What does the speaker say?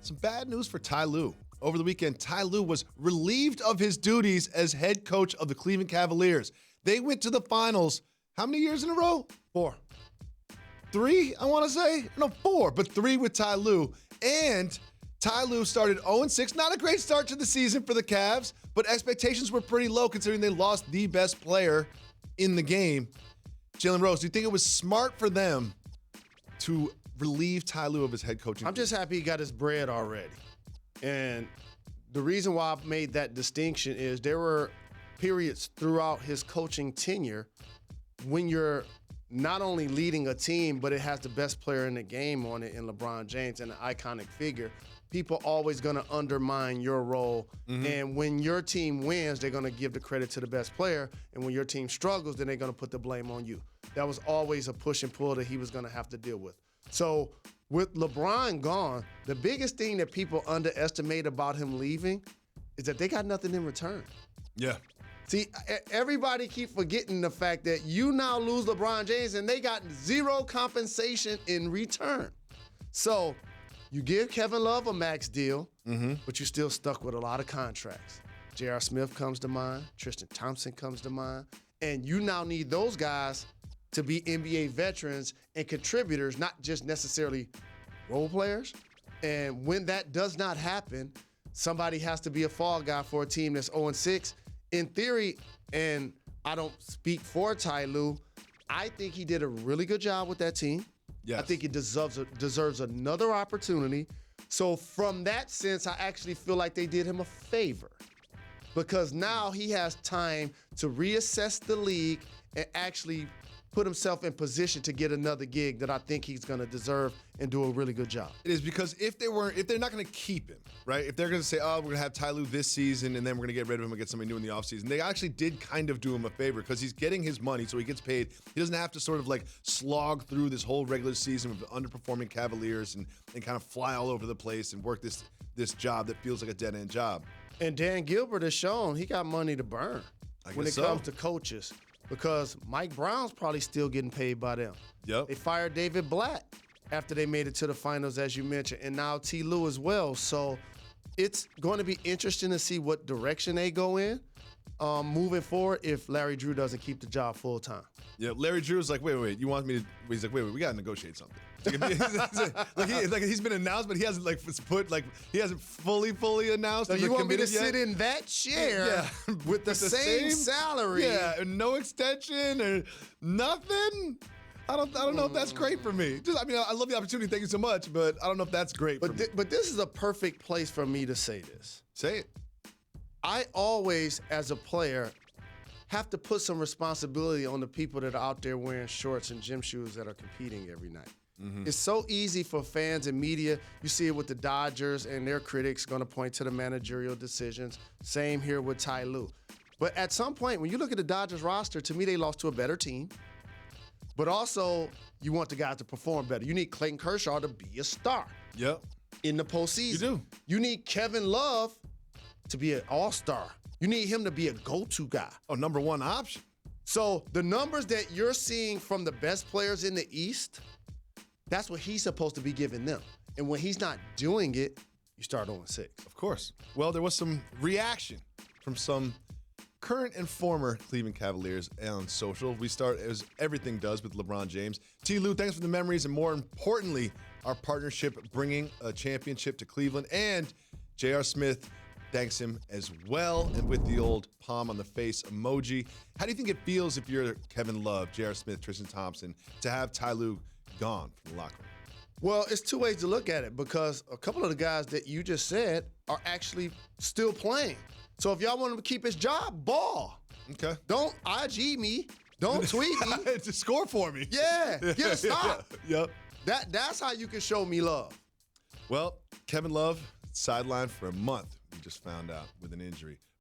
Some bad news for Ty Lue. Over the weekend, Ty Lue was relieved of his duties as head coach of the Cleveland Cavaliers. They went to the finals how many years in a row? 4. 3, I want to say? No, 4, but 3 with Ty Lue. And Ty Lue started 0-6. Not a great start to the season for the Cavs, but expectations were pretty low considering they lost the best player in the game. Jalen Rose, do you think it was smart for them to relieve Ty Lue of his head coaching? I'm just happy he got his bread already. And the reason why I've made that distinction is there were periods throughout his coaching tenure when you're not only leading a team, but it has the best player in the game on it in LeBron James and an iconic figure. People always going to undermine your role. Mm-hmm. And when your team wins, they're going to give the credit to the best player. And when your team struggles, then they're going to put the blame on you. That was always a push and pull that he was going to have to deal with. So with LeBron gone, the biggest thing that people underestimate about him leaving is that they got nothing in return. Yeah. See, everybody keep forgetting the fact that you now lose LeBron James and they got zero compensation in return. So you give Kevin Love a max deal, but you're still stuck with a lot of contracts. J.R. Smith comes to mind. Tristan Thompson comes to mind. And you now need those guys to be NBA veterans and contributors, not just necessarily role players. And when that does not happen, somebody has to be a fall guy for a team that's 0-6. In theory, and I don't speak for Ty Lue, I think he did a really good job with that team. Yes. I think he deserves another opportunity. So from that sense, I actually feel like they did him a favor because now he has time to reassess the league and actually put himself in position to get another gig that I think he's going to deserve and do a really good job. It is because if they're not going to keep him, right? If they're going to say, oh, we're going to have Ty Lue this season and then we're going to get rid of him and get somebody new in the offseason, they actually did kind of do him a favor because he's getting his money, so he gets paid. He doesn't have to sort of like slog through this whole regular season with the underperforming Cavaliers and kind of fly all over the place and work this job that feels like a dead-end job. And Dan Gilbert has shown he got money to burn when it comes to coaches. Because Mike Brown's probably still getting paid by them. Yep. They fired David Blatt after they made it to the finals, as you mentioned, and now Ty Lue as well. So it's going to be interesting to see what direction they go in moving forward if Larry Drew doesn't keep the job full time. Yeah, Larry Drew was like, wait, you want me to? He's like, wait, we got to negotiate something. He's been announced, but he hasn't fully announced. So you want me to sit in that chair with the same salary? Yeah, and no extension or nothing. I don't know if that's great for me. I love the opportunity. Thank you so much, but I don't know if that's great. But this is a perfect place for me to say this. Say it. I always, as a player, have to put some responsibility on the people that are out there wearing shorts and gym shoes that are competing every night. Mm-hmm. It's so easy for fans and media. You see it with the Dodgers and their critics going to point to the managerial decisions. Same here with Ty Lue. But at some point, when you look at the Dodgers roster, to me, they lost to a better team. But also, you want the guys to perform better. You need Clayton Kershaw to be a star. Yep. In the postseason. You do. You need Kevin Love to be an all-star. You need him to be a go-to guy. Oh, number one option. So the numbers that you're seeing from the best players in the East, that's what he's supposed to be giving them. And when he's not doing it, you start 0-6. Of course. Well, there was some reaction from some current and former Cleveland Cavaliers on social. We start, as everything does, with LeBron James. Ty Lue, thanks for the memories and more importantly, our partnership bringing a championship to Cleveland. And J.R. Smith thanks him as well, and with the old palm on the face emoji. How do you think it feels if you're Kevin Love, J.R. Smith, Tristan Thompson, to have Ty Lue gone from the locker room? Well, it's two ways to look at it because a couple of the guys that you just said are actually still playing. So if y'all want him to keep his job, ball. Okay. Don't IG me. Don't tweet me. Just score for me. Yeah, get a stop. Yep. That's how you can show me love. Well, Kevin Love, sidelined for a month. We just found out with an injury.